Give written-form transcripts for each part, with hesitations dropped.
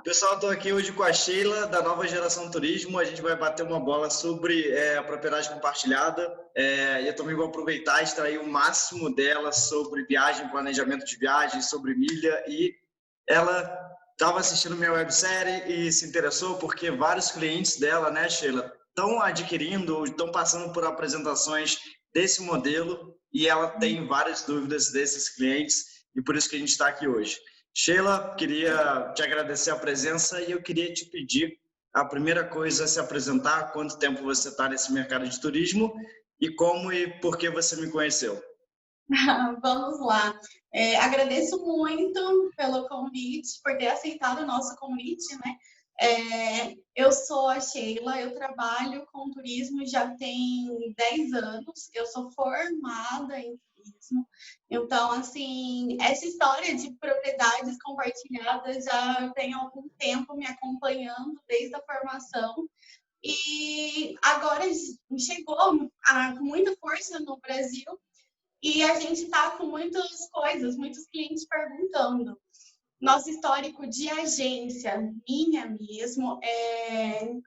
Pessoal, estou aqui hoje com a Sheila, da Nova Geração Turismo. A gente vai bater uma bola sobre a propriedade compartilhada. E eu também vou aproveitar e extrair o máximo dela sobre viagem, planejamento de viagem, sobre milha. E ela estava assistindo minha websérie e se interessou porque vários clientes dela, né, Sheila, estão adquirindo, estão passando por apresentações desse modelo e ela tem várias dúvidas desses clientes e por isso que a gente está aqui hoje. Sheila, queria te agradecer a presença e eu queria te pedir a primeira coisa, se apresentar, quanto tempo você está nesse mercado de turismo e como e por que você me conheceu. Vamos lá. Agradeço muito pelo convite, por ter aceitado o nosso convite, né? Eu sou a Sheila, eu trabalho com turismo já tem 10 anos, eu sou formada em turismo, então, assim, essa história de propriedades compartilhadas já tem algum tempo me acompanhando desde a formação, e agora chegou com muita força no Brasil, e a gente está com muitas coisas, muitos clientes perguntando. Nosso histórico de agência, minha mesmo,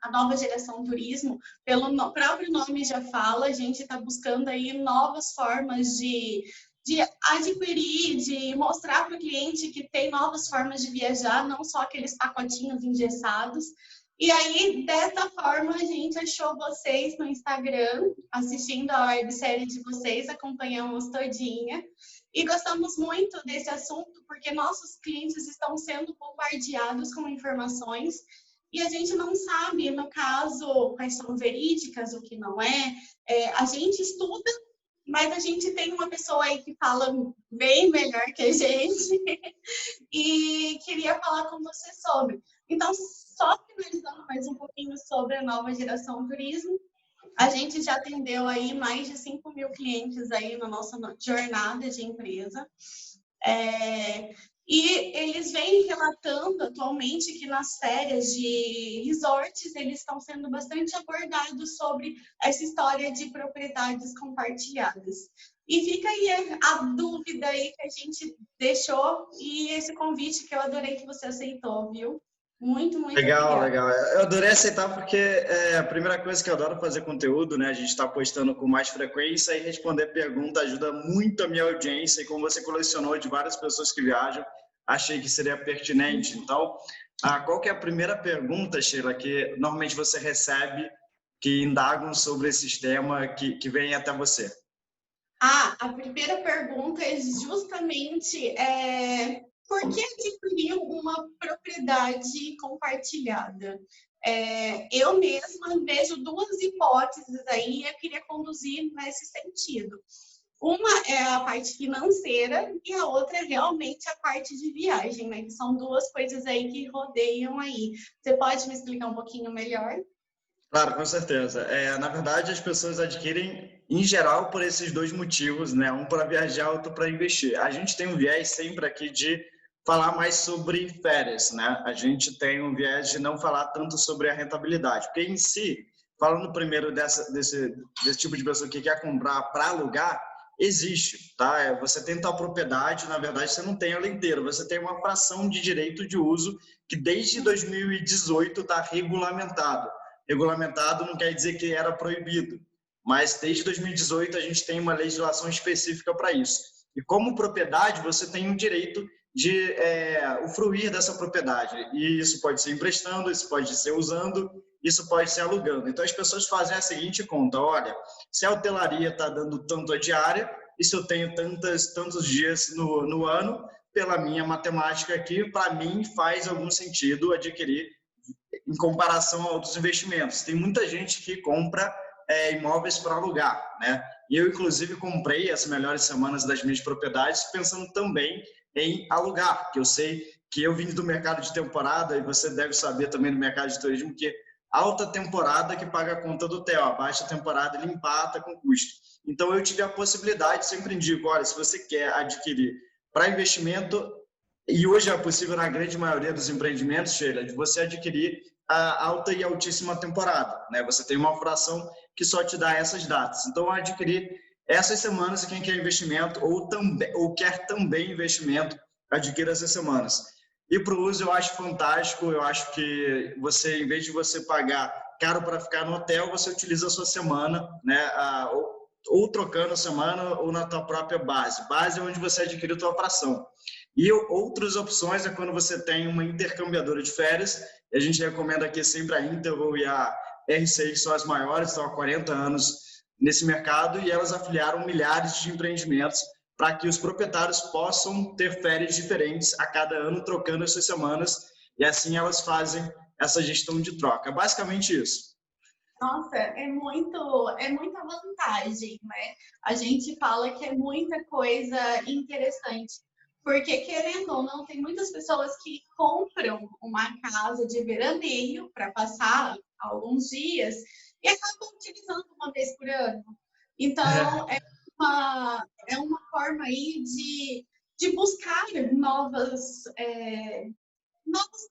a Nova Geração Turismo, pelo próprio nome já fala, a gente está buscando aí novas formas de adquirir, de mostrar para o cliente que tem novas formas de viajar, não só aqueles pacotinhos engessados. E aí, dessa forma, a gente achou vocês no Instagram, assistindo a websérie de vocês, acompanhamos todinha. E gostamos muito desse assunto, porque nossos clientes estão sendo bombardeados com informações e a gente não sabe, no caso, quais são verídicas, o que não é. A gente estuda, mas a gente tem uma pessoa aí que fala bem melhor que a gente e queria falar com você sobre. Então, só finalizando mais um pouquinho sobre a Nova Geração Turismo, a gente já atendeu aí mais de 5.000 clientes aí na nossa jornada de empresa. E eles vêm relatando atualmente que nas férias de resorts eles estão sendo bastante abordados sobre essa história de propriedades compartilhadas. E fica aí a dúvida aí que a gente deixou e esse convite que eu adorei que você aceitou, viu? Muito, muito Legal, obrigada. legal. Eu adorei aceitar porque é a primeira coisa que eu adoro fazer conteúdo, né? A gente está postando com mais frequência e responder pergunta ajuda muito a minha audiência. E como você colecionou de várias pessoas que viajam, achei que seria pertinente. Então, qual que é a primeira pergunta, Sheila, que normalmente você recebe que indagam sobre esse sistema que vem até você? A primeira pergunta é justamente por que adquirir uma propriedade compartilhada? Eu mesma vejo duas hipóteses aí e eu queria conduzir nesse sentido. Uma é a parte financeira e a outra é realmente a parte de viagem, né? Que são duas coisas aí que rodeiam aí. Você pode me explicar um pouquinho melhor? Claro, com certeza. Na verdade, as pessoas adquirem, em geral, por esses dois motivos, né? Um para viajar, outro para investir. A gente tem um viés sempre aqui de falar mais sobre férias, né? A gente tem um viés de não falar tanto sobre a rentabilidade, porque em si, falando primeiro desse tipo de pessoa que quer comprar para alugar, existe, tá? Você tem tal propriedade, na verdade, você não tem ela inteira, você tem uma fração de direito de uso que desde 2018 está regulamentado. Regulamentado não quer dizer que era proibido, mas desde 2018 a gente tem uma legislação específica para isso. E como propriedade, você tem o direito de usufruir dessa propriedade. E isso pode ser emprestando, isso pode ser usando, isso pode ser alugando. Então as pessoas fazem a seguinte conta: olha, se a hotelaria está dando tanto a diária, e se eu tenho tantos dias no ano, pela minha matemática aqui, para mim faz algum sentido adquirir em comparação a outros investimentos. Tem muita gente que compra imóveis para alugar, né? E eu, inclusive, comprei as melhores semanas das minhas propriedades pensando também em alugar, porque eu sei que eu vim do mercado de temporada, e você deve saber também do mercado de turismo, que alta temporada que paga a conta do hotel, a baixa temporada ele empata com custo. Então, eu tive a possibilidade, sempre indico, olha, se você quer adquirir para investimento, e hoje é possível na grande maioria dos empreendimentos, Sheila, de você adquirir a alta e altíssima temporada, né? Você tem uma fração que só te dá essas datas. Então, adquirir essas semanas, e quem quer investimento ou quer também investimento, adquira essas semanas. E para o uso eu acho fantástico, eu acho que você, em vez de você pagar caro para ficar no hotel, você utiliza a sua semana, né? Ou trocando a semana ou na tua própria base. Base é onde você adquire a tua fração. E outras opções é quando você tem uma intercambiadora de férias, e a gente recomenda aqui sempre a Interval e a RCI, que são as maiores, estão há 40 anos nesse mercado, e elas afiliaram milhares de empreendimentos para que os proprietários possam ter férias diferentes a cada ano, trocando essas semanas, e assim elas fazem essa gestão de troca. É basicamente isso. Nossa, é muita vantagem, né? A gente fala que é muita coisa interessante, porque querendo ou não, tem muitas pessoas que compram uma casa de veraneio para passar alguns dias e acabam utilizando uma vez por ano. Então, é uma forma aí de buscar novos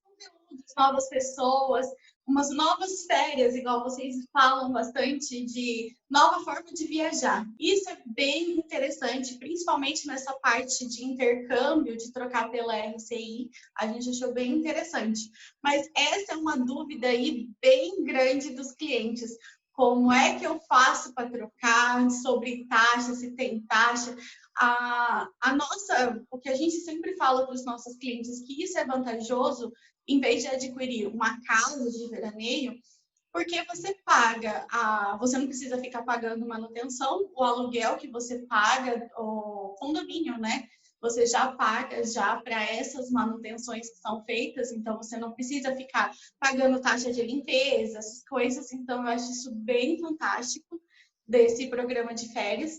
conteúdos, novas pessoas, umas novas férias, igual vocês falam bastante, de nova forma de viajar. Isso é bem interessante, principalmente nessa parte de intercâmbio, de trocar pela RCI, a gente achou bem interessante. Mas essa é uma dúvida aí bem grande dos clientes. Como é que eu faço para trocar? Sobre taxa, se tem taxa. O que a gente sempre fala para os nossos clientes, que isso é vantajoso, em vez de adquirir uma casa de veraneio, porque você não precisa ficar pagando manutenção, o aluguel que você paga, o condomínio, né? Você já paga já para essas manutenções que são feitas, então você não precisa ficar pagando taxa de limpeza, essas coisas. Então, eu acho isso bem fantástico desse programa de férias.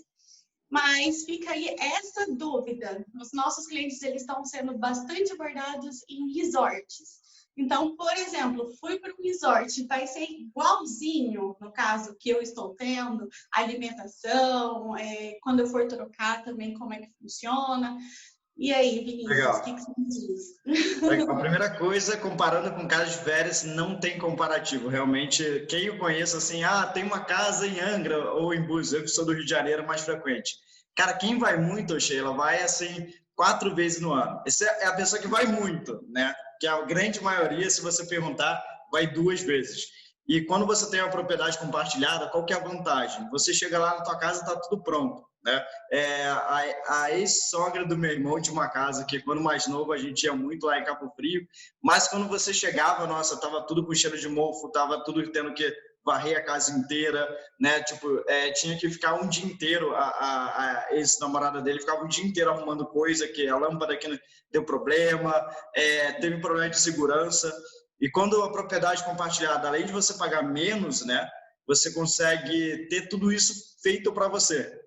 Mas fica aí essa dúvida. Os nossos clientes eles estão sendo bastante abordados em resorts. Então, por exemplo, fui para um resort, vai ser igualzinho, no caso que eu estou tendo, alimentação, quando eu for trocar também, como é que funciona. E aí, Vinícius, o que você me diz? Legal. A primeira coisa, comparando com casa de férias, não tem comparativo. Realmente, quem eu conheço assim, tem uma casa em Angra ou em Búzios, eu que sou do Rio de Janeiro, mais frequente. Cara, quem vai muito, Sheila, vai assim 4 vezes no ano. Essa é a pessoa que vai muito, né? Que a grande maioria, se você perguntar, vai 2 vezes. E quando você tem uma propriedade compartilhada, qual que é a vantagem? Você chega lá na tua casa, está tudo pronto, né? A ex-sogra do meu irmão tinha uma casa que, quando mais novo, a gente ia muito lá em Cabo Frio, mas quando você chegava, nossa, tava tudo com cheiro de mofo, tava tudo tendo que varrer a casa inteira, né? Tipo, tinha que ficar um dia inteiro, a ex-namorada dele ficava um dia inteiro arrumando coisa, que a lâmpada que deu problema, teve problema de segurança. E quando a propriedade compartilhada, além de você pagar menos, né, você consegue ter tudo isso feito para você.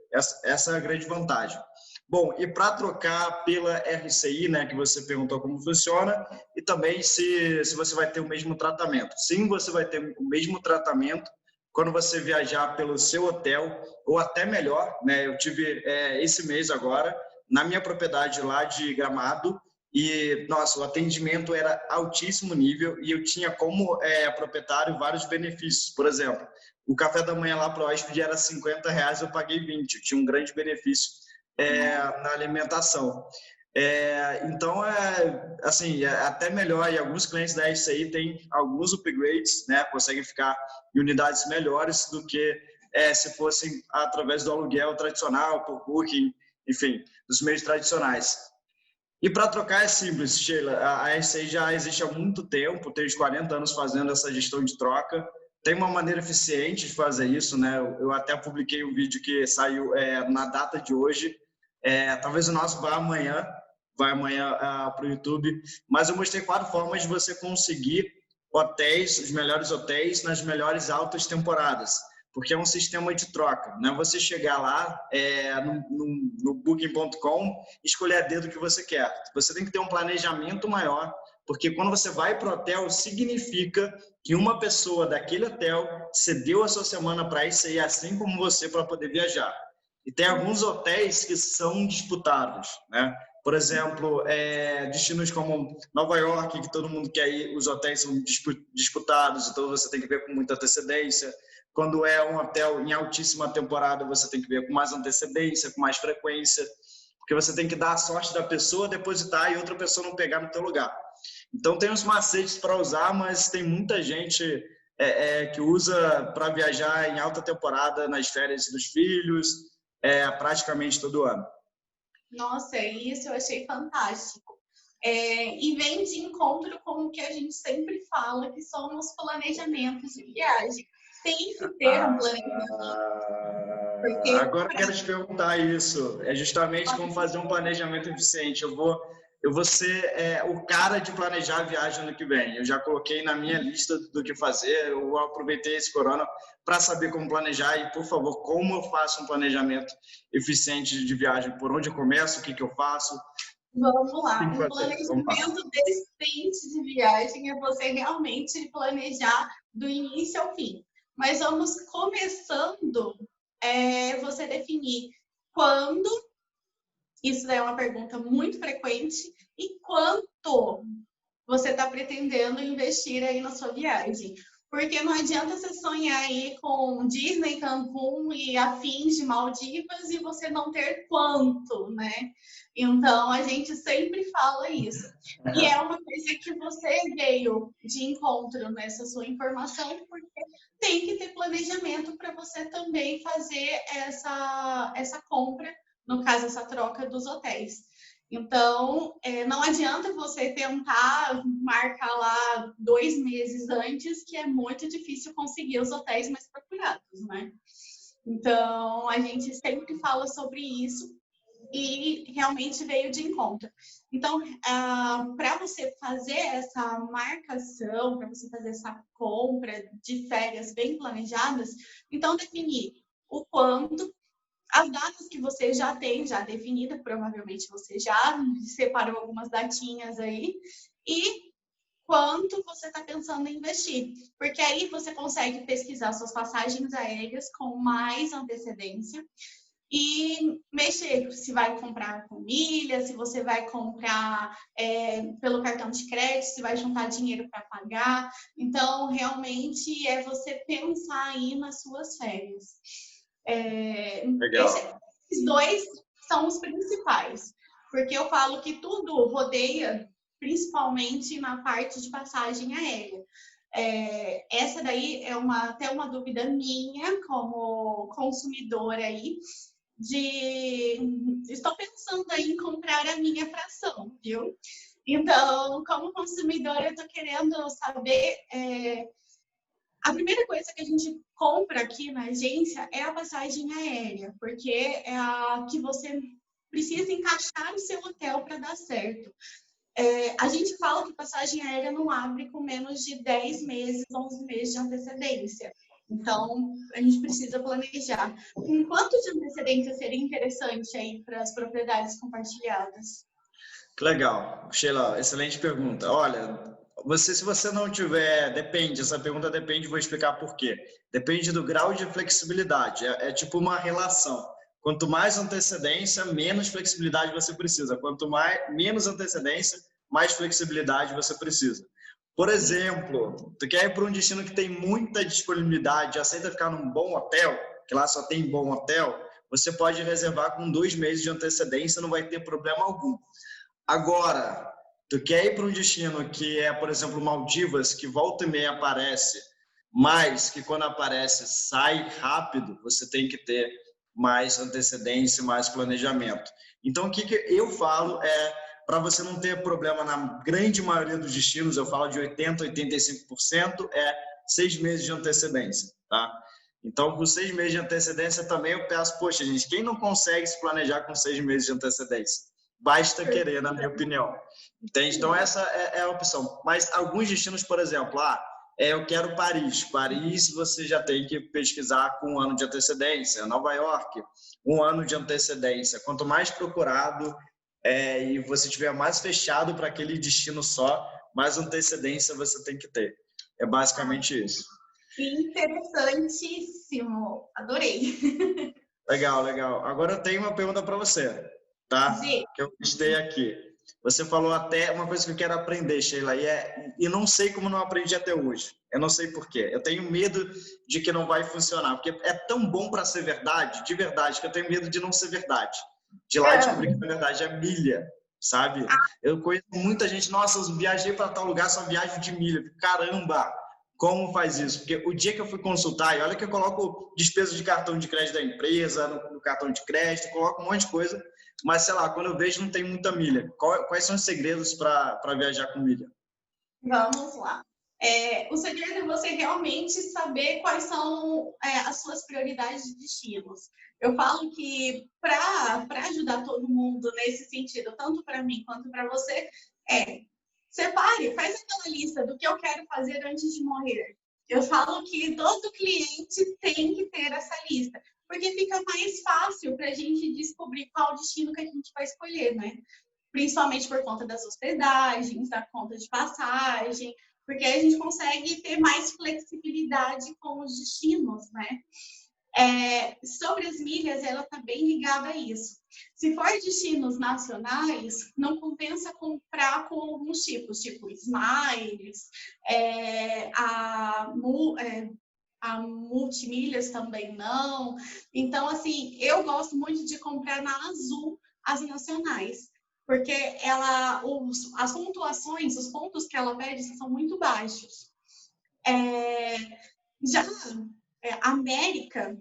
Essa é a grande vantagem. Bom, e para trocar pela RCI, né, que você perguntou como funciona, e também se você vai ter o mesmo tratamento. Sim, você vai ter o mesmo tratamento quando você viajar pelo seu hotel, ou até melhor, né, eu tive esse mês agora, na minha propriedade lá de Gramado, e, nossa, o atendimento era altíssimo nível e eu tinha como proprietário vários benefícios. Por exemplo, o café da manhã lá para o hóspede era R$50, eu paguei 20. Eu tinha um grande benefício na alimentação. Então, assim, até melhor. E alguns clientes da RCI têm alguns upgrades, né? Conseguem ficar em unidades melhores do que se fossem através do aluguel tradicional, por booking, enfim, dos meios tradicionais. E para trocar é simples, Sheila. A RCI já existe há muito tempo, tem uns 40 anos fazendo essa gestão de troca. Tem uma maneira eficiente de fazer isso, né? Eu até publiquei um vídeo que saiu na data de hoje. Talvez o nosso vá amanhã para o YouTube. Mas eu mostrei 4 formas de você conseguir hotéis, os melhores hotéis nas melhores altas temporadas. Porque é um sistema de troca. Não é você chegar lá no Booking.com e escolher a dedo o que você quer. Você tem que ter um planejamento maior, porque quando você vai para o hotel, significa que uma pessoa daquele hotel cedeu a sua semana para isso aí, assim como você, para poder viajar. E tem alguns hotéis que são disputados, né? Por exemplo, destinos como Nova York, que todo mundo quer ir, os hotéis são disputados, então você tem que ver com muita antecedência. Quando é um hotel em altíssima temporada, você tem que ver com mais antecedência, com mais frequência. porque você tem que dar a sorte da pessoa depositar e outra pessoa não pegar no teu lugar. Então tem uns macetes para usar, mas tem muita gente que usa para viajar em alta temporada nas férias dos filhos, praticamente todo ano. Nossa, isso eu achei fantástico. E vem de encontro com o que a gente sempre fala, que são os planejamentos de viagem. Tem que ter um planejamento. Agora eu quero te perguntar isso. É justamente como fazer um planejamento eficiente. Eu vou ser o cara de planejar a viagem ano que vem. Eu já coloquei na minha lista do que fazer. Eu aproveitei esse corona para saber como planejar e, por favor, como eu faço um planejamento eficiente de viagem? Por onde eu começo? O que eu faço? Vamos lá. Um planejamento decente de viagem é você realmente planejar do início ao fim. Mas vamos começando, você definir quando, isso é uma pergunta muito frequente, e quanto você está pretendendo investir aí na sua viagem. Porque não adianta você sonhar aí com Disney, Cancún e afins de Maldivas e você não ter quanto, né? Então, a gente sempre fala isso. E é uma coisa que você veio de encontro nessa sua informação, porque tem que ter planejamento para você também fazer essa compra, no caso, essa troca dos hotéis. Então, não adianta você tentar marcar lá 2 meses antes, que é muito difícil conseguir os hotéis mais procurados, né? Então, a gente sempre fala sobre isso e realmente veio de encontro. Então, para você fazer essa marcação, para você fazer essa compra de férias bem planejadas, então definir o quanto, as datas que você já tem já definida, provavelmente você já separou algumas datinhas aí, e quanto você está pensando em investir. Porque aí você consegue pesquisar suas passagens aéreas com mais antecedência e mexer se vai comprar com milha, se você vai comprar pelo cartão de crédito, se vai juntar dinheiro para pagar. Então, realmente, é você pensar aí nas suas férias. Esses dois são os principais, porque eu falo que tudo rodeia, principalmente na parte de passagem aérea. Essa daí é até uma dúvida minha como consumidora aí, estou pensando aí em comprar a minha fração, viu? Então, como consumidora, eu estou querendo saber a primeira coisa que a gente compra aqui na agência é a passagem aérea, porque é a que você precisa encaixar no seu hotel para dar certo. A gente fala que passagem aérea não abre com menos de 10 meses, 11 meses de antecedência. Então, a gente precisa planejar. Com quanto de antecedência seria interessante aí para as propriedades compartilhadas? Que legal. Sheila, excelente pergunta. Olha, se você não tiver, depende, essa pergunta depende, vou explicar por quê. Depende do grau de flexibilidade, é tipo uma relação. Quanto mais antecedência, menos flexibilidade você precisa. Quanto menos antecedência, mais flexibilidade você precisa. Por exemplo, tu quer ir para um destino que tem muita disponibilidade, aceita ficar num bom hotel, que lá só tem bom hotel, você pode reservar com 2 meses de antecedência, não vai ter problema algum. Agora, tu quer ir para um destino que é, por exemplo, Maldivas, que volta e meia aparece, mas que quando aparece sai rápido, você tem que ter mais antecedência, mais planejamento. Então, o que eu falo para você não ter problema na grande maioria dos destinos, eu falo de 80%, 85%, 6 meses de antecedência, tá? Então, com 6 meses de antecedência também eu peço, poxa, gente, quem não consegue se planejar com 6 meses de antecedência? Basta querer, na minha opinião. Entende? Então, essa é a opção. Mas alguns destinos, por exemplo, eu quero Paris. Paris você já tem que pesquisar com 1 ano de antecedência. Nova York, 1 ano de antecedência. Quanto mais procurado e você tiver mais fechado para aquele destino só, mais antecedência você tem que ter. É basicamente isso. Interessantíssimo. Adorei. Legal, legal. Agora eu tenho uma pergunta para você, tá? Sim. Que eu listei aqui. Você falou até uma coisa que eu quero aprender, Sheila, e não sei como não aprendi até hoje. Eu não sei por quê. Eu tenho medo de que não vai funcionar, porque é tão bom para ser verdade, de verdade, que eu tenho medo de não ser verdade. De lá eu descobri que, na verdade, é milha, sabe? Eu conheço muita gente, nossa, eu viajei para tal lugar, só viajo de milha. Caramba, como faz isso? Porque o dia que eu fui consultar, e olha que eu coloco despesa de cartão de crédito da empresa, no cartão de crédito, coloco um monte de coisa, mas sei lá, quando eu vejo não tem muita milha. Quais são os segredos para viajar com milha? Vamos lá. O segredo é você realmente saber quais são as suas prioridades de destinos. Eu falo que para ajudar todo mundo nesse sentido, tanto para mim quanto para você, separe, faz aquela lista do que eu quero fazer antes de morrer. Eu falo que todo cliente tem que ter essa lista, porque fica mais fácil para a gente descobrir qual destino que a gente vai escolher, né? Principalmente por conta das hospedagens, da conta de passagem, porque a gente consegue ter mais flexibilidade com os destinos, né? Sobre as milhas, ela está bem ligada a isso. Se for destinos nacionais, não compensa comprar com alguns tipos, tipo Smiles, a Multimilhas também não. Então, assim, eu gosto muito de comprar na Azul as nacionais, porque as pontuações, os pontos que ela pede são muito baixos. Já América,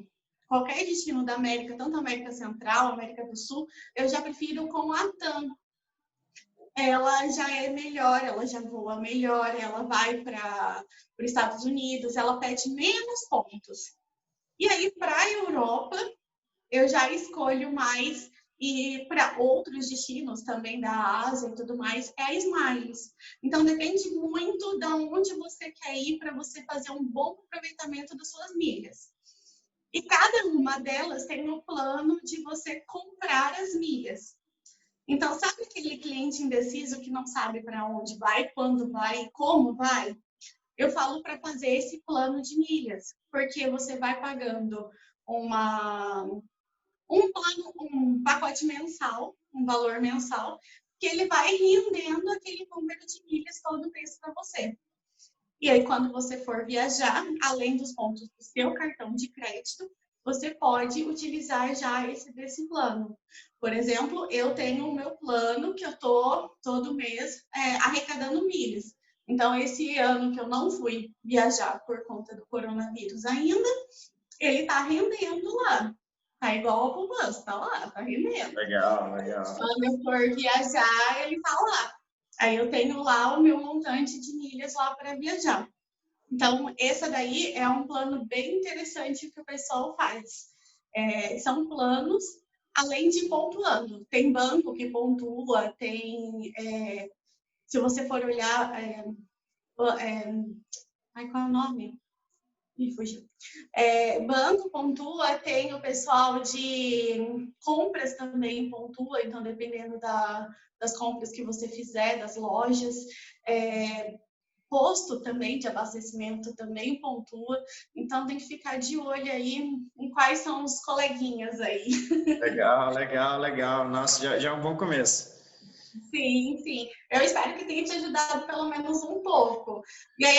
qualquer destino da América, tanto América Central, América do Sul, eu já prefiro com a TAM. Ela já é melhor, ela já voa melhor, ela vai para os Estados Unidos, ela pede menos pontos. E aí, para a Europa, eu já escolho mais, e para outros destinos também da Ásia e tudo mais, é a Smiles. Então, depende muito de onde você quer ir para você fazer um bom aproveitamento das suas milhas. E cada uma delas tem um plano de você comprar as milhas. Então, sabe aquele cliente indeciso que não sabe para onde vai, quando vai e como vai? Eu falo para fazer esse plano de milhas, porque você vai pagando um pacote mensal, um valor mensal, que ele vai rendendo aquele número de milhas todo mês para você. E aí, quando você for viajar, além dos pontos do seu cartão de crédito, você pode utilizar já desse plano. Por exemplo, eu tenho o meu plano que eu estou todo mês arrecadando milhas. Então, esse ano que eu não fui viajar por conta do coronavírus ainda, ele está rendendo lá. Tá igual ao poupança, tá lá, tá rendendo. Legal, legal. Quando eu for viajar, ele tá lá. Aí eu tenho lá o meu montante de milhas lá para viajar. Então, essa daí é um plano bem interessante que o pessoal faz. São planos, além de pontuando. Tem banco que pontua, se você for olhar... qual é o nome? Ih, fugiu. Banco pontua, tem o pessoal de compras também pontua, então dependendo das compras que você fizer, das lojas. Posto também de abastecimento também pontua, então tem que ficar de olho aí em quais são os coleguinhas aí. Legal, legal, legal. Nossa, já é um bom começo. Sim, sim. Eu espero que tenha te ajudado pelo menos um pouco. E aí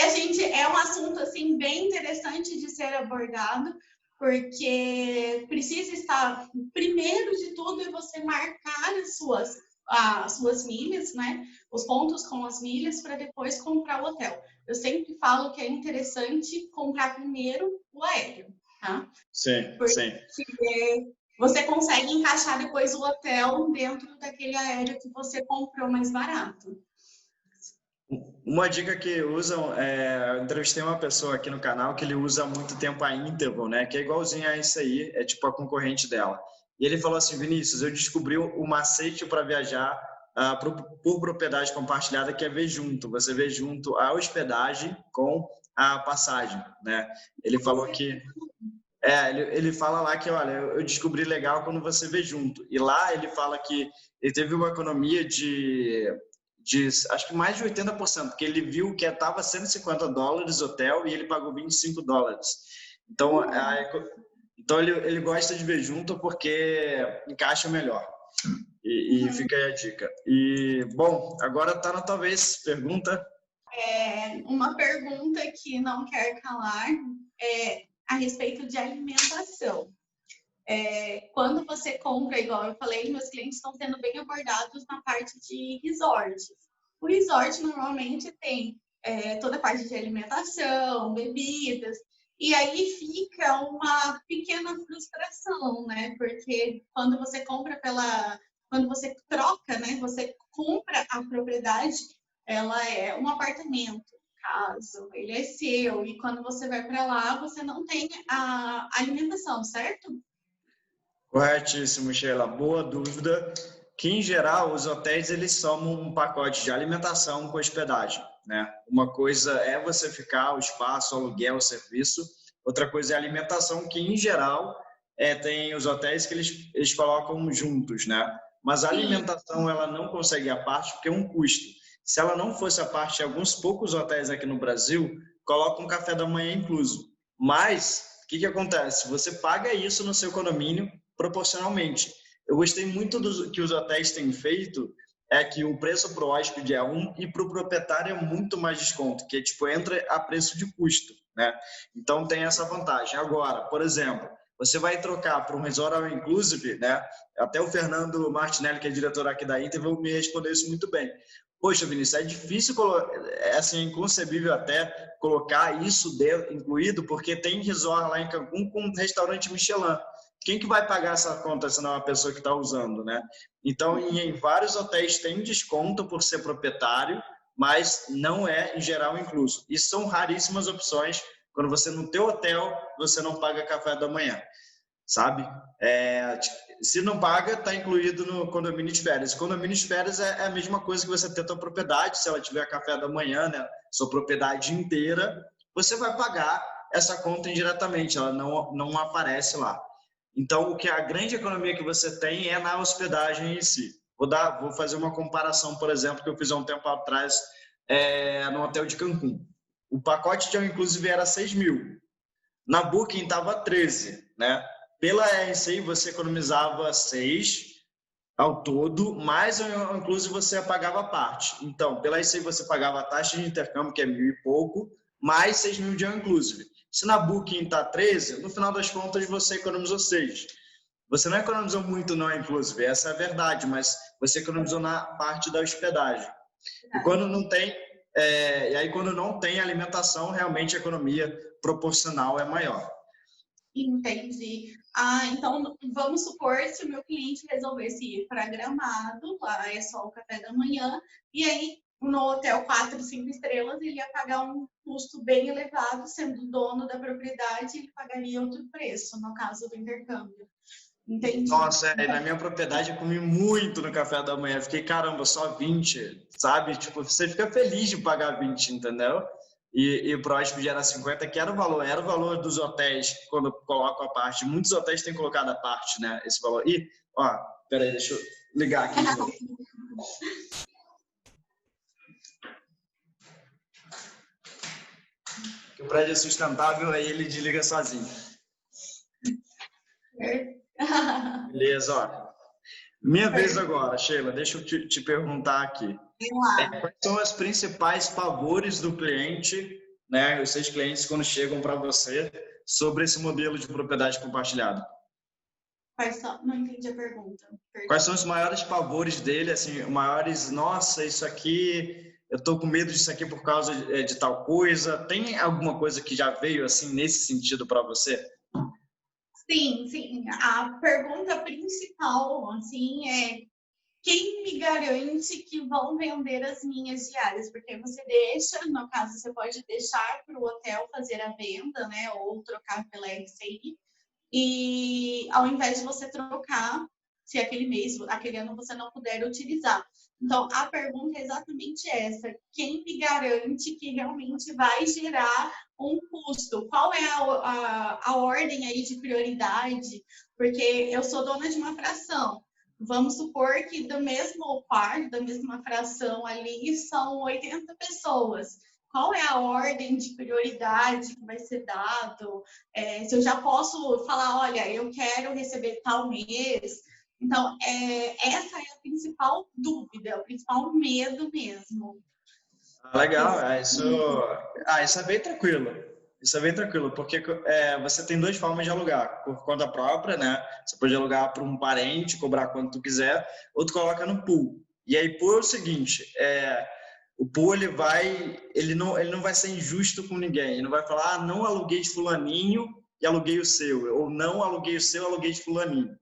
é um assunto assim bem interessante de ser abordado, porque precisa estar, primeiro de tudo, é você marcar as suas milhas, né? Os pontos com as milhas para depois comprar o hotel. Eu sempre falo que é interessante comprar primeiro o aéreo, tá? Sim, porque sim. Você consegue encaixar depois o hotel dentro daquele aéreo que você comprou mais barato. Uma dica que usam, eu entrevistei uma pessoa aqui no canal que ele usa há muito tempo a Interval, né? Que é igualzinho a isso aí, é tipo a concorrente dela. E ele falou assim, Vinícius, eu descobri o macete para viajar por propriedade compartilhada, que é ver junto. Você vê junto a hospedagem com a passagem, né? Ele falou que... ele fala lá que, olha, eu descobri legal quando você vê junto. E lá ele fala que ele teve uma economia de acho que mais de 80%, porque ele viu que estava $150 hotel e ele pagou $25. Então, então ele gosta de ver junto porque encaixa melhor. E fica aí a dica. E, bom, agora está na tua vez. Pergunta. Uma pergunta que não quer calar é a respeito de alimentação. Quando você compra, igual eu falei, meus clientes estão sendo bem abordados na parte de resorts. O resort normalmente tem toda a parte de alimentação, bebidas, e aí fica uma pequena frustração, né? Porque quando você compra quando você troca, né? Você compra a propriedade, ela é um apartamento, caso, ele é seu, e quando você vai para lá, você não tem a alimentação, certo? Corretíssimo, Sheila. Boa dúvida. Que, em geral, os hotéis eles somam um pacote de alimentação com hospedagem, né? Uma coisa é você ficar, o espaço, o aluguel, o serviço. Outra coisa é a alimentação, que, em geral, tem os hotéis que eles colocam juntos, né? Mas a Sim. alimentação, ela não consegue a parte porque é um custo. Se ela não fosse a parte, alguns poucos hotéis aqui no Brasil colocam um café da manhã incluso. Mas, o que acontece? Você paga isso no seu condomínio proporcionalmente. Eu gostei muito do que os hotéis têm feito, é que o preço para o hóspede é um e para o proprietário é muito mais desconto, que tipo, entra a preço de custo, né? Então tem essa vantagem. Agora, por exemplo, você vai trocar para um resort all inclusive, né? Até o Fernando Martinelli, que é diretor aqui da Inter, vai me responder isso muito bem. Poxa, Vinícius, é difícil, é assim, inconcebível até colocar isso incluído, porque tem resort lá em Cancún com um restaurante Michelin. Quem que vai pagar essa conta se não é a pessoa que está usando, né? Então, em vários hotéis tem desconto por ser proprietário, mas não é, em geral, incluso. E são raríssimas opções. Quando você no teu hotel, você não paga café da manhã, sabe? Se não paga, está incluído no condomínio de férias. Condomínio de férias é a mesma coisa que você ter a tua propriedade, se ela tiver café da manhã, né? Sua propriedade inteira, você vai pagar essa conta indiretamente, ela não aparece lá. Então, a grande economia que você tem é na hospedagem em si. Vou fazer uma comparação, por exemplo, que eu fiz há um tempo atrás no hotel de Cancún. O pacote de inclusive era 6 mil. Na Booking estava 13, né? Pela RCI você economizava 6 ao todo, mais inclusive você pagava a parte. Então, pela RCI você pagava a taxa de intercâmbio, que é 1.000 e pouco, mais 6 mil de inclusive. Se na Booking está 13, no final das contas você economizou 6. Você não economizou muito não inclusive, essa é a verdade, mas você economizou na parte da hospedagem. E quando não tem, e aí quando não tem alimentação, realmente a economia proporcional é maior. Entendi. Então vamos supor se o meu cliente resolvesse ir para Gramado, lá é só o café da manhã, e aí no hotel 4, 5 estrelas ele ia pagar um custo bem elevado, sendo dono da propriedade, ele pagaria outro preço, no caso do intercâmbio. Entendi. Nossa, na minha propriedade eu comi muito no café da manhã. Fiquei, caramba, só 20, sabe? Tipo, você fica feliz de pagar 20, entendeu? E pro hóspede era 50, que era o valor dos hotéis quando colocam a parte. Muitos hotéis têm colocado a parte, né? Esse valor. E, ó, peraí, deixa eu ligar aqui de novo. Que o prédio é sustentável, aí ele desliga sozinho. Beleza, ó. Minha vez agora, Sheila, deixa eu te perguntar aqui. Quais são os principais favores do cliente, né, os seus clientes, quando chegam para você, sobre esse modelo de propriedade compartilhada? Não entendi a pergunta. Quais são os maiores favores dele, assim, maiores, nossa, isso aqui, eu estou com medo disso aqui por causa de tal coisa. Tem alguma coisa que já veio, assim, nesse sentido para você? Sim, sim. A pergunta principal, assim, é quem me garante que vão vender as minhas diárias? Porque você deixa, no caso, você pode deixar para o hotel fazer a venda, né? Ou trocar pela RCI. E ao invés de você trocar, se aquele mês, aquele ano você não puder utilizar. Então, a pergunta é exatamente essa. Quem me garante que realmente vai gerar um custo? Qual é a ordem aí de prioridade? Porque eu sou dona de uma fração. Vamos supor que do mesmo quarto, da mesma fração ali, são 80 pessoas. Qual é a ordem de prioridade que vai ser dado? Se eu já posso falar, olha, eu quero receber tal mês. Então, essa é a principal dúvida, o principal medo mesmo. Legal, isso é bem tranquilo. Isso é bem tranquilo, porque você tem duas formas de alugar. Por conta própria, né? Você pode alugar para um parente, cobrar quanto tu quiser, ou tu coloca no pool. E aí, pool é o seguinte, o pool ele não vai ser injusto com ninguém. Ele não vai falar, ah, não aluguei de fulaninho e aluguei o seu, ou não aluguei o seu, aluguei de fulaninho.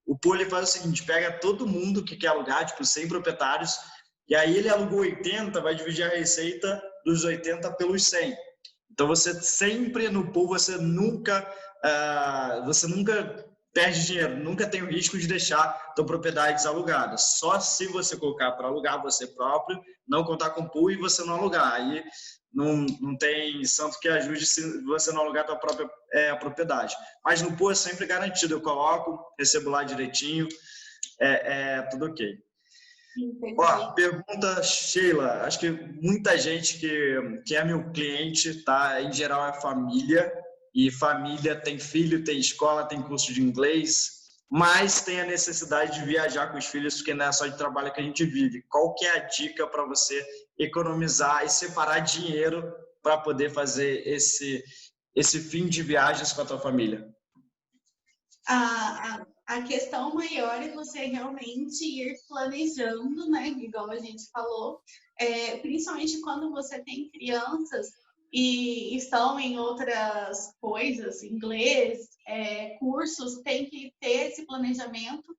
O pool ele faz o seguinte, pega todo mundo que quer alugar, tipo 100 proprietários, e aí ele alugou 80, vai dividir a receita dos 80 pelos 100. Então você sempre no pool, você nunca perde dinheiro, nunca tem o risco de deixar tua propriedade desalugada. Só se você colocar para alugar você próprio, não contar com pool e você não alugar. Aí não tem santo que ajude se você não alugar tua própria propriedade. Mas no pool é sempre garantido. Eu coloco, recebo lá direitinho, tudo ok. Ó, pergunta, Sheila. Acho que muita gente que é meu cliente, tá? Em geral é família, e família tem filho, tem escola, tem curso de inglês, mas tem a necessidade de viajar com os filhos, porque não é só de trabalho que a gente vive. Qual que é a dica para você economizar e separar dinheiro para poder fazer esse fim de viagens com a tua família? A questão maior é você realmente ir planejando, né? Igual a gente falou, principalmente quando você tem crianças e estão em outras coisas, inglês, cursos, tem que ter esse planejamento.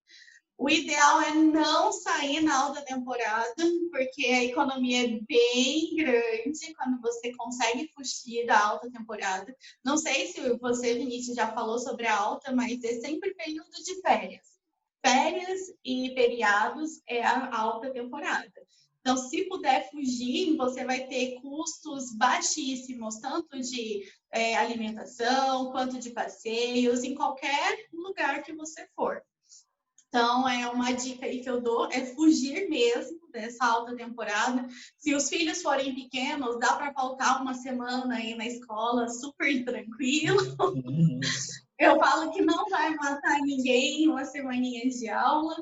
O ideal é não sair na alta temporada, porque a economia é bem grande quando você consegue fugir da alta temporada. Não sei se você, Vinícius, já falou sobre a alta, mas é sempre período de férias. Férias e feriados é a alta temporada. Então, se puder fugir, você vai ter custos baixíssimos, tanto de alimentação, quanto de passeios, em qualquer lugar que você for. Então, uma dica aí que eu dou é fugir mesmo dessa alta temporada. Se os filhos forem pequenos, dá para faltar uma semana aí na escola super tranquilo. Eu falo que não vai matar ninguém uma semaninha de aula,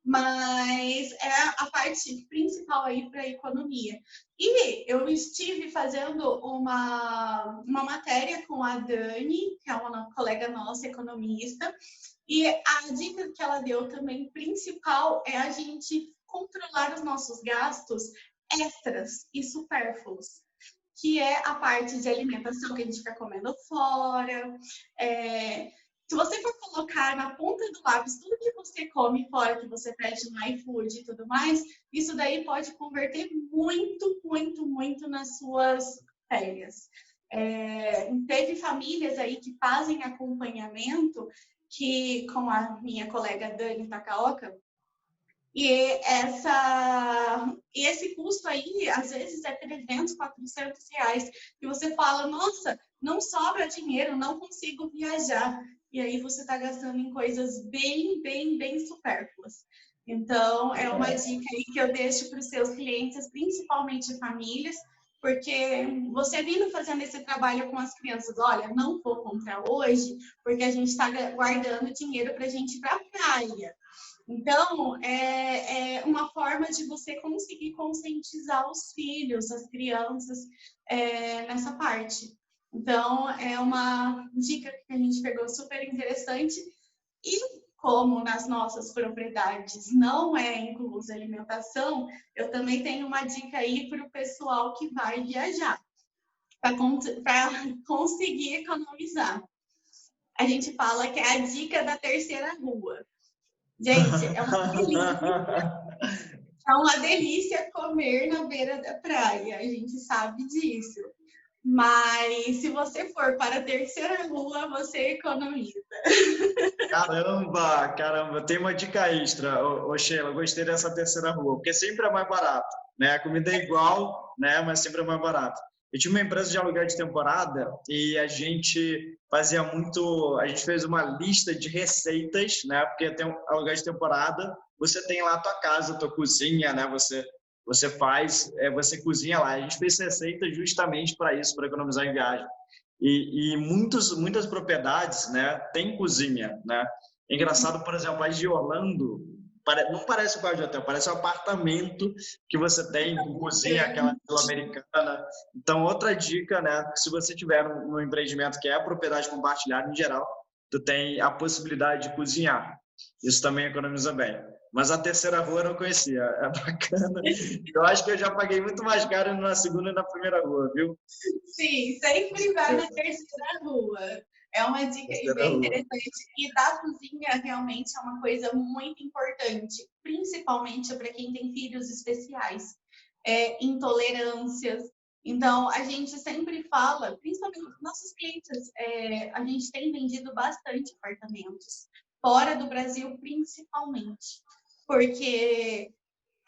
mas é a parte principal aí para a economia. E eu estive fazendo uma matéria com a Dani, que é uma colega nossa, economista, e a dica que ela deu também, principal, é a gente controlar os nossos gastos extras e supérfluos, que é a parte de alimentação que a gente fica comendo fora. Se você for colocar na ponta do lápis tudo que você come fora, que você pede no iFood e tudo mais, isso daí pode converter muito, muito, muito nas suas férias. Teve famílias aí que fazem acompanhamento que com a minha colega Dani Takaoka, e esse custo aí, às vezes, é 300, 400 reais. E você fala, nossa, não sobra dinheiro, não consigo viajar. E aí você está gastando em coisas bem, bem, bem supérfluas. Então, é uma dica aí que eu deixo para os seus clientes, principalmente famílias, porque você vindo fazendo esse trabalho com as crianças, olha, não vou comprar hoje, porque a gente está guardando dinheiro para a gente ir para a praia. Então, é uma forma de você conseguir conscientizar os filhos, as crianças, nessa parte. Então, é uma dica que a gente pegou super interessante. E como nas nossas propriedades não é inclusa alimentação, eu também tenho uma dica aí para o pessoal que vai viajar, para conseguir economizar. A gente fala que é a dica da terceira rua. Gente, é uma delícia comer na beira da praia, a gente sabe disso. Mas se você for para a terceira rua, você economiza. Caramba, tem uma dica extra, Sheila, gostei dessa terceira rua, porque sempre é mais barato, né? A comida é igual, né? Mas sempre é mais barato. Eu tinha uma empresa de aluguel de temporada e a gente fez uma lista de receitas, né? Porque tem um aluguel de temporada, você tem lá a tua casa, a tua cozinha, né? Você você cozinha lá. A gente fez receitas justamente para isso, para economizar em viagem. E muitas propriedades, né, tem cozinha, né? É engraçado, por exemplo, a de Orlando não parece um quarto de hotel, parece um apartamento que você tem com cozinha, aquela sul-americana. Então, outra dica, né? Se você tiver um empreendimento que é propriedade compartilhada, em geral, tu tem a possibilidade de cozinhar. Isso também economiza bem. Mas a terceira rua eu não conhecia, é bacana. Eu acho que eu já paguei muito mais caro na segunda e na primeira rua, viu? Sim, sempre vai na terceira rua. É uma dica aí bem interessante. E da cozinha realmente é uma coisa muito importante, principalmente para quem tem filhos especiais, intolerâncias. Então, a gente sempre fala, principalmente nossos clientes, a gente tem vendido bastante apartamentos, fora do Brasil principalmente, porque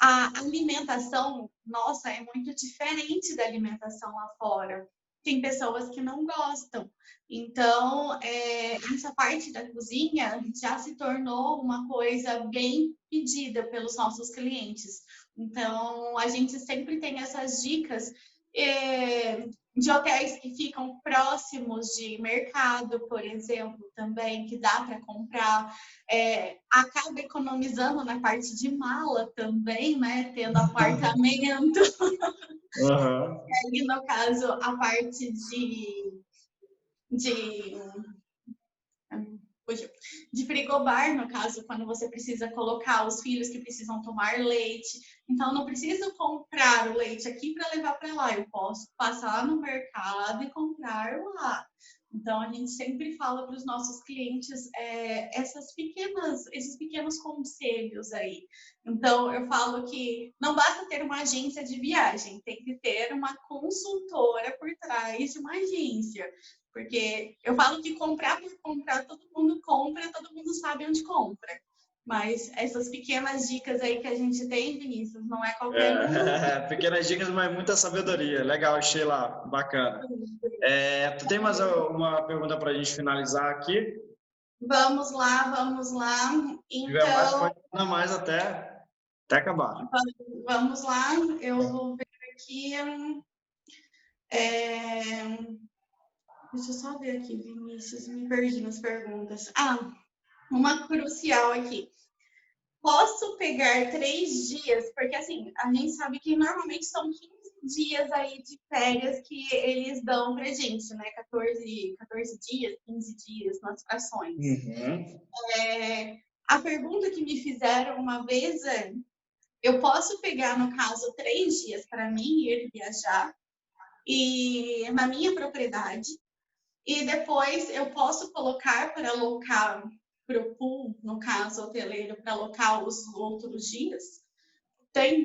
a alimentação nossa é muito diferente da alimentação lá fora. Tem pessoas que não gostam. Então, essa parte da cozinha já se tornou uma coisa bem pedida pelos nossos clientes. Então, a gente sempre tem essas dicas de hotéis que ficam próximos de mercado, por exemplo, também, que dá para comprar. Acaba economizando na parte de mala também, né? Tendo apartamento. Uhum. E no caso, a parte de frigobar, no caso, quando você precisa colocar os filhos que precisam tomar leite. Então, não preciso comprar o leite aqui para levar para lá. Eu posso passar no mercado e comprar lá. Então, a gente sempre fala para os nossos clientes esses pequenos conselhos aí. Então, eu falo que não basta ter uma agência de viagem, tem que ter uma consultora por trás de uma agência. Porque eu falo que comprar por comprar, todo mundo compra, todo mundo sabe onde compra. Mas essas pequenas dicas aí que a gente tem, Vinícius, não é qualquer um. Pequenas dicas, mas muita sabedoria. Legal, Sheila, bacana. Tu tem mais uma pergunta para a gente finalizar aqui? Vamos lá, vamos lá. Tiver mais, Então, pode mandar mais até acabar. vamos lá, eu vou ver aqui. Deixa eu só ver aqui, Vinícius, me perdi nas perguntas. Uma crucial aqui. Posso pegar 3 dias? Porque, assim, a gente sabe que normalmente são 15 dias aí de férias que eles dão pra gente, né? 14 dias, 15 dias nas frações. Uhum. A pergunta que me fizeram uma vez é: eu posso pegar, no caso, 3 dias para mim ir viajar e na minha propriedade, e depois eu posso colocar para alocar para o pool, no caso hoteleiro, para alocar os outros dias?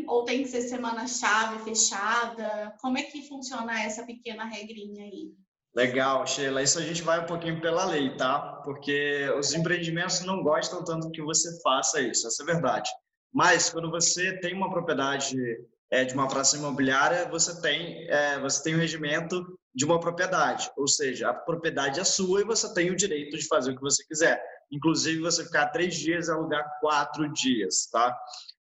Ou tem que ser semana-chave fechada? Como é que funciona essa pequena regrinha aí? Legal, Sheila. Isso a gente vai um pouquinho pela lei, tá? Porque os empreendimentos não gostam tanto que você faça isso, essa é a verdade. Mas quando você tem uma propriedade de uma praça imobiliária, você tem o regimento de uma propriedade, ou seja, a propriedade é sua e você tem o direito de fazer o que você quiser. Inclusive, você ficar 3 dias e alugar 4 dias, tá?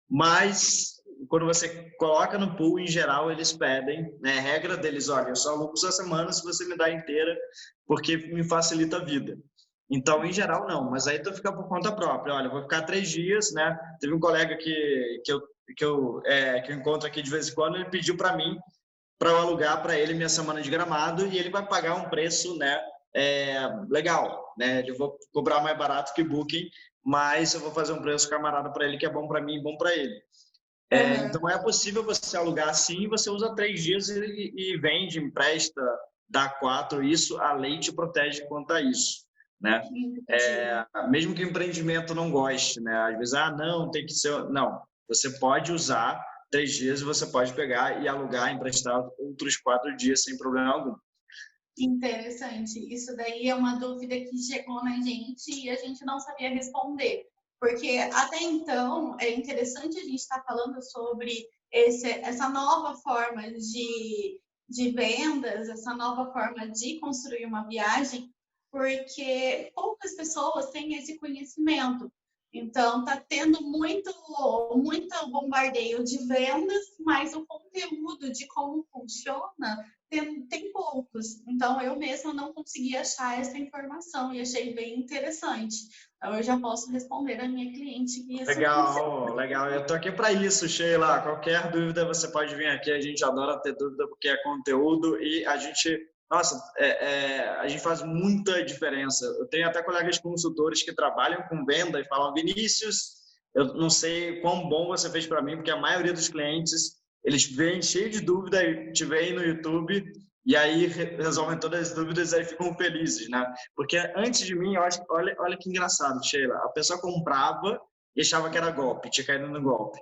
Mas quando você coloca no pool, em geral, eles pedem, né? A regra deles, olha, eu só alugo essa semana se você me dá inteira, porque me facilita a vida. Então, em geral, não. Mas aí tu fica por conta própria. Olha, eu vou ficar 3 dias, né? Teve um colega que eu encontro aqui de vez em quando, ele pediu para mim, para eu alugar para ele minha semana de Gramado, e ele vai pagar um preço, né? Legal, né? Eu vou cobrar mais barato que Booking, mas eu vou fazer um preço camarada para ele que é bom para mim e bom para ele. Então, é possível você alugar assim, você usa 3 dias e vende, empresta, dá 4. Isso, a lei te protege quanto a isso, né? Mesmo que o empreendimento não goste, né? Às vezes, não, tem que ser... Não, você pode usar 3 dias e você pode pegar e alugar, emprestar outros 4 dias sem problema algum. Interessante. Isso daí é uma dúvida que chegou na gente e a gente não sabia responder. Porque até então é interessante a gente estar falando sobre essa nova forma de vendas, essa nova forma de construir uma viagem, porque poucas pessoas têm esse conhecimento. Então, está tendo muito bombardeio de vendas, mas o conteúdo de como funciona tem poucos. Então, eu mesma não consegui achar essa informação e achei bem interessante. Então, eu já posso responder a minha cliente que isso funciona. Legal, legal. Eu tô aqui para isso, Sheila. Qualquer dúvida você pode vir aqui. A gente adora ter dúvida porque é conteúdo e a gente, nossa, a gente faz muita diferença. Eu tenho até colegas consultores que trabalham com venda e falam, Vinícius, eu não sei quão bom você fez para mim, porque a maioria dos clientes eles vêm cheio de dúvida e te veem no YouTube e aí resolvem todas as dúvidas e aí ficam felizes, né? Porque antes de mim, eu acho, olha que engraçado, Sheila, a pessoa comprava e achava que era golpe, tinha caído no golpe.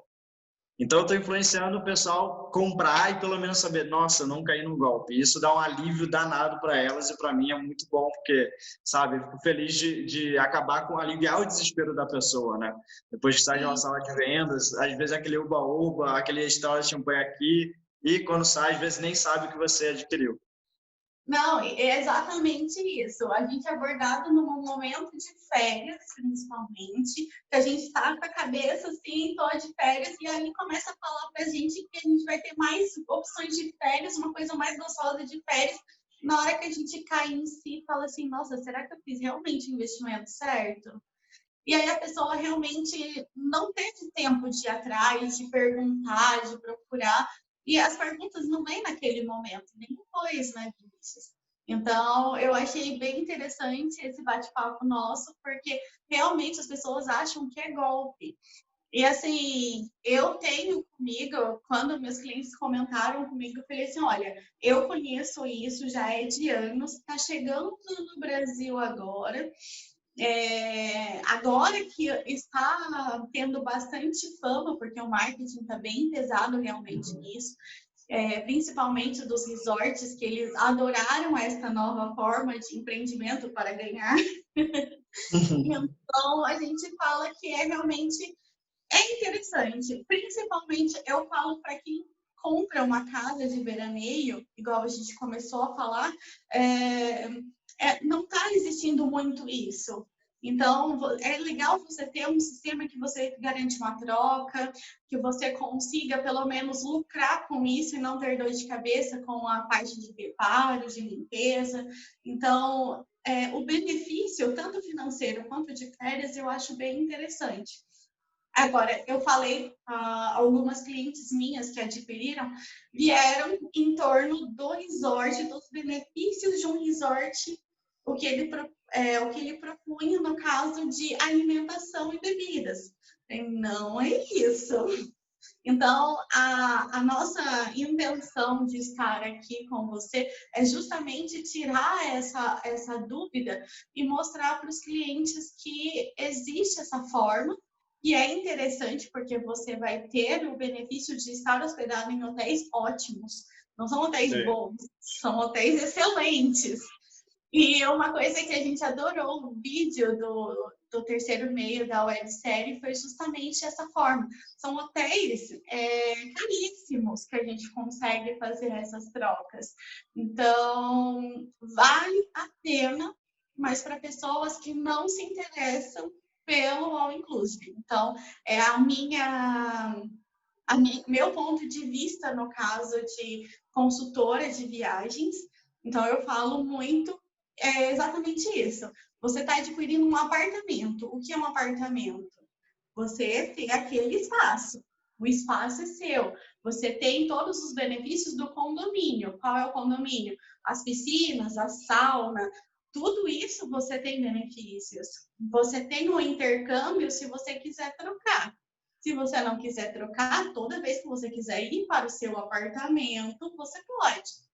Então, eu estou influenciando o pessoal comprar e pelo menos saber, nossa, eu não caí no golpe. Isso dá um alívio danado para elas e para mim é muito bom, porque, sabe, eu fico feliz de acabar com, aliviar o desespero da pessoa, né? Depois que sai de uma Sim. sala de vendas, às vezes aquele uba-uba, aquele história de champanhe aqui, e quando sai, às vezes nem sabe o que você adquiriu. Não, é exatamente isso. A gente é abordado num momento de férias, principalmente, que a gente está com a cabeça assim, tô de férias, e aí começa a falar para a gente que a gente vai ter mais opções de férias, uma coisa mais gostosa de férias. Na hora que a gente cai em si, fala assim: nossa, será que eu fiz realmente o investimento certo? E aí a pessoa realmente não teve tempo de ir atrás, de perguntar, de procurar. E as perguntas não vêm naquele momento, nem depois, né, Vinícius? Então, eu achei bem interessante esse bate-papo nosso, porque realmente as pessoas acham que é golpe. E assim, eu tenho comigo, quando meus clientes comentaram comigo, eu falei assim: olha, eu conheço isso, já é de anos, está chegando no Brasil agora. Agora que está tendo bastante fama, porque o marketing está bem pesado realmente nisso, principalmente dos resorts, que eles adoraram essa nova forma de empreendimento para ganhar. Então, a gente fala que realmente interessante. Principalmente, eu falo para quem compra uma casa de veraneio, igual a gente começou a falar, não está existindo muito isso. Então, é legal você ter um sistema que você garante uma troca, que você consiga pelo menos lucrar com isso e não ter dor de cabeça com a parte de reparo, de limpeza. Então, o benefício, tanto financeiro quanto de férias, eu acho bem interessante. Agora, eu falei, algumas clientes minhas que adquiriram vieram em torno do resort, dos benefícios de um resort, o que ele propunha no caso de alimentação e bebidas. E não é isso. Então, a nossa intenção de estar aqui com você é justamente tirar essa dúvida e mostrar para os clientes que existe essa forma. E é interessante porque você vai ter o benefício de estar hospedado em hotéis ótimos. Não são hotéis Sim. bons, são hotéis excelentes. E uma coisa que a gente adorou no vídeo do terceiro meio da websérie foi justamente essa forma. São hotéis caríssimos que a gente consegue fazer essas trocas. Então, vale a pena, mas para pessoas que não se interessam pelo all inclusive. Então, é meu ponto de vista no caso de consultora de viagens. Então, eu falo muito exatamente isso. Você está adquirindo um apartamento. O que é um apartamento? Você tem aquele espaço. O espaço é seu. Você tem todos os benefícios do condomínio. Qual é o condomínio? As piscinas, a sauna, tudo isso você tem benefícios. Você tem um intercâmbio se você quiser trocar. Se você não quiser trocar, toda vez que você quiser ir para o seu apartamento, você pode.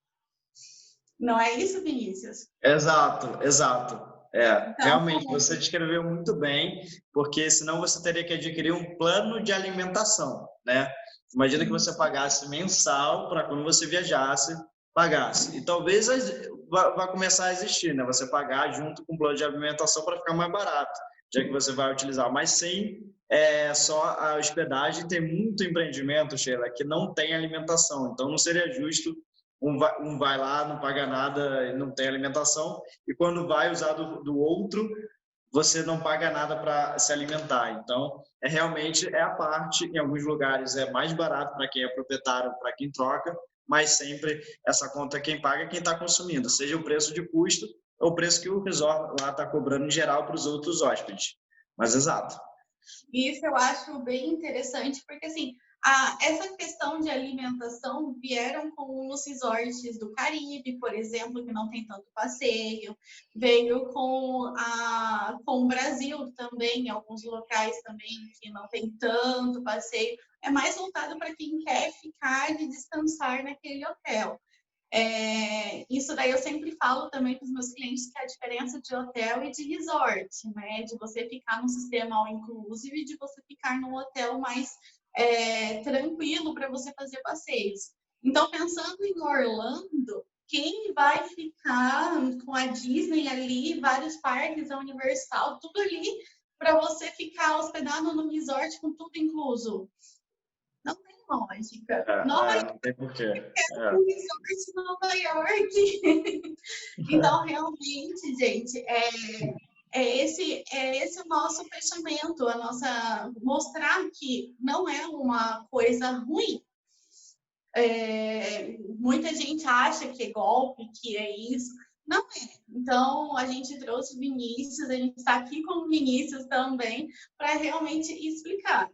Não é isso, Vinícius? Exato, exato. Então, Realmente, você descreveu muito bem, porque senão você teria que adquirir um plano de alimentação, né? Imagina que você pagasse mensal para quando você viajasse, pagasse. E talvez vá começar a existir, né? Você pagar junto com o plano de alimentação para ficar mais barato, já que você vai utilizar. Mas sim, só a hospedagem tem muito empreendimento, Sheila, que não tem alimentação. Então, não seria justo um vai lá, não paga nada, não tem alimentação, e quando vai usar do outro, você não paga nada para se alimentar. Então, realmente é a parte, em alguns lugares é mais barato para quem é proprietário, para quem troca, mas sempre essa conta quem paga é quem está consumindo, seja o preço de custo ou o preço que o resort lá está cobrando em geral para os outros hóspedes. Mas exato. Isso eu acho bem interessante, porque assim, essa questão de alimentação vieram com os resorts do Caribe, por exemplo, que não tem tanto passeio, veio com o Brasil também, em alguns locais também que não tem tanto passeio. É mais voltado para quem quer ficar e descansar naquele hotel. Isso daí eu sempre falo também para os meus clientes que é a diferença de hotel e de resort, né? De você ficar num sistema all inclusive e de você ficar num hotel mais tranquilo para você fazer passeios. Então, pensando em Orlando, quem vai ficar com a Disney ali, vários parques, a Universal, tudo ali, para você ficar hospedado no resort com tudo incluso? Não tem lógica. Não tem porquê. Um resort em Nova York. Então, realmente, gente, esse o nosso fechamento, mostrar que não é uma coisa ruim. Muita gente acha que é golpe, que é isso. Não é. Então, a gente trouxe o Vinícius, a gente está aqui com o Vinícius também, para realmente explicar.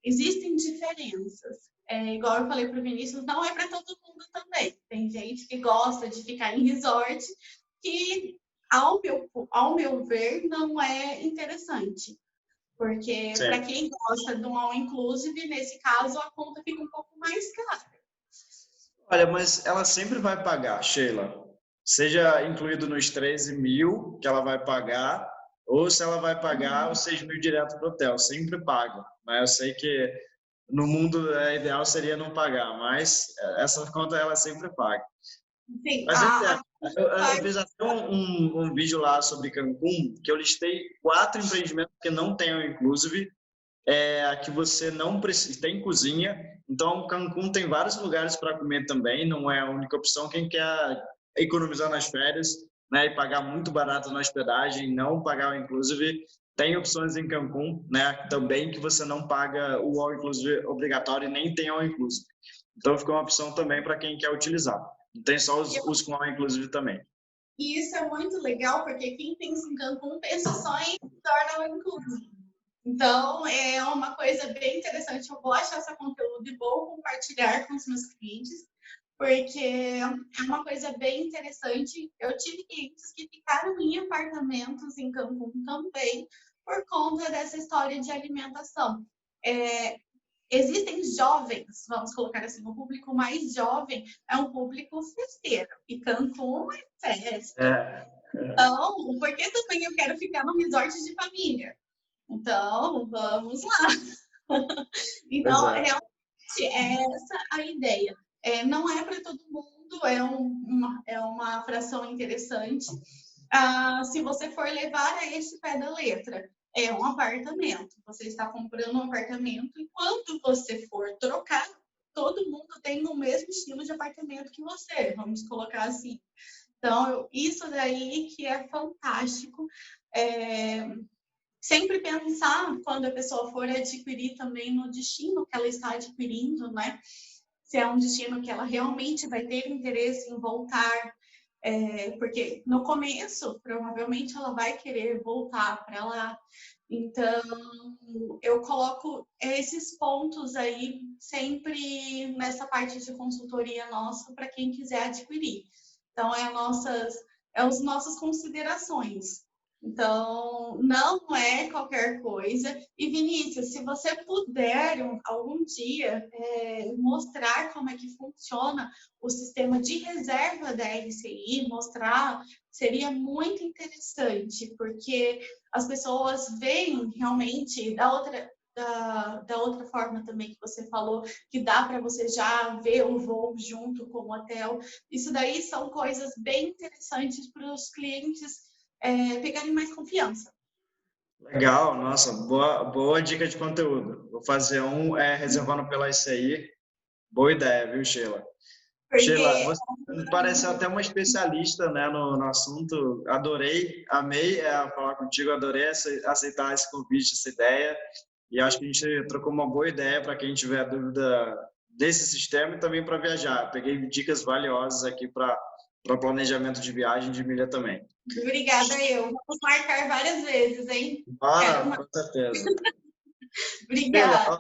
Existem diferenças. Igual eu falei para o Vinícius, não é para todo mundo também. Tem gente que gosta de ficar em resort, que, ao meu ver, não é interessante. Porque para quem gosta do all inclusive, nesse caso, a conta fica um pouco mais cara. Olha, mas ela sempre vai pagar, Sheila. Seja incluído nos 13 mil que ela vai pagar, ou se ela vai pagar os 6 mil direto para o hotel. Sempre paga. Mas eu sei que no mundo ideal seria não pagar, mas essa conta ela sempre paga. Sim, Mas eu fiz até um vídeo lá sobre Cancún, que eu listei 4 empreendimentos que não tem all inclusive, que você não precisa, tem cozinha. Então, Cancún tem vários lugares para comer também, não é a única opção. Quem quer economizar nas férias, né, e pagar muito barato na hospedagem, não pagar o inclusive, tem opções em Cancún, né, também que você não paga o all inclusive obrigatório e nem tem all inclusive. Então, ficou uma opção também para quem quer utilizar. Não tem só os com all inclusive também. E isso é muito legal, porque quem pensa em Cancún pensa só em tornar all inclusive. Então, é uma coisa bem interessante. Eu vou achar esse conteúdo e vou compartilhar com os meus clientes, porque é uma coisa bem interessante. Eu tive clientes que ficaram em apartamentos em Cancún também, por conta dessa história de alimentação. Existem jovens, vamos colocar assim, o público mais jovem é um público festeiro, e Cancún é festa. Então, por que também eu quero ficar num resort de família? Então, vamos lá. Então, realmente, é essa a ideia. Não é para todo mundo, é uma fração interessante. Se você for levar a este pé da letra, é um apartamento. Você está comprando um apartamento e quando você for trocar, todo mundo tem o mesmo estilo de apartamento que você, vamos colocar assim. Então, isso daí que é fantástico. Sempre pensar quando a pessoa for adquirir também no destino que ela está adquirindo, né? Se é um destino que ela realmente vai ter interesse em voltar, porque no começo, provavelmente, ela vai querer voltar para lá. Então, eu coloco esses pontos aí sempre nessa parte de consultoria nossa para quem quiser adquirir. Então, as nossas considerações. Então, não é qualquer coisa. E, Vinícius, se você puder algum dia mostrar como é que funciona o sistema de reserva da RCI, mostrar, seria muito interessante, porque as pessoas veem realmente da outra forma também que você falou, que dá para você já ver o voo junto com o hotel. Isso daí são coisas bem interessantes para os clientes pegarem mais confiança. Legal, nossa, boa dica de conteúdo. Vou fazer reservando pela ICI. Boa ideia, viu, Sheila? Sheila, porque você parece até uma especialista, né, no assunto. Adorei, amei falar contigo, adorei aceitar esse convite, essa ideia. E acho que a gente trocou uma boa ideia para quem tiver dúvida desse sistema e também para viajar. Peguei dicas valiosas aqui para planejamento de viagem de milha também. obrigada eu. Vamos marcar várias vezes, hein? Quero Bora, mais. com certeza. Sheila, Obrigada.